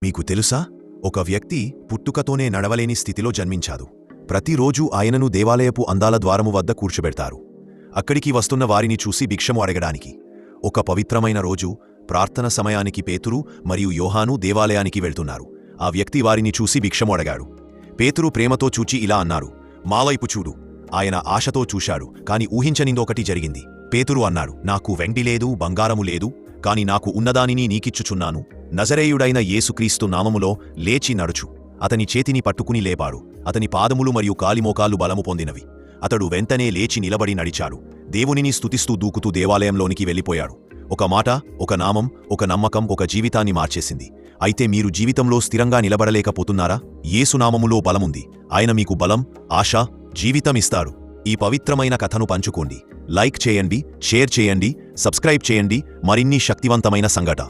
మీకు తెలుసా, ఒక వ్యక్తి పుట్టుకతోనే నడవలేని స్థితిలో జన్మించాడు. ప్రతిరోజూ ఆయనను దేవాలయపు అందాల ద్వారము వద్ద కూర్చోబెడతారు, అక్కడికి వస్తున్న వారిని చూసి భిక్షము అడగడానికి. ఒక పవిత్రమైన రోజు ప్రార్థన సమయానికి పేతురు మరియు యోహాను దేవాలయానికి వెళ్తున్నారు. ఆ వ్యక్తి వారిని చూసి భిక్షము అడిగాడు. పేతురు ప్రేమతో చూచి ఇలా అన్నారు, మావైపు చూడు. ఆయన ఆశతో చూశాడు, కాని ఊహించనిందొకటి జరిగింది. పేతురు అన్నాడు, నాకు వెండి లేదు, బంగారము లేదు, కాని నాకు ఉన్నదానిని నీకిచ్చుచున్నాను. నజరేయుడైన యేసుక్రీస్తు నామములో లేచి నడుచు. అతని చేతిని పట్టుకుని లేపాడు. అతని పాదములు మరియు కాలిమోకాలు బలము పొందినవి. అతడు వెంటనే లేచి నిలబడి నడిచాడు. దేవునిని స్తుతిస్తూ దూకుతూ దేవాలయంలోనికి వెళ్ళిపోయాడు. ఒక మాట, ఒక నామం, ఒక నమ్మకం ఒక జీవితాన్ని మార్చేసింది. అయితే మీరు జీవితంలో స్థిరంగా నిలబడలేకపోతున్నారా? యేసునామములో బలముంది. ఆయన మీకు బలం, ఆశ, జీవితం ఇస్తాడు. ఈ పవిత్రమైన కథను పంచుకోండి. లైక్ చేయండి, షేర్ చేయండి, సబ్స్క్రైబ్ చేయండి. మరిన్ని శక్తివంతమైన సంఘటన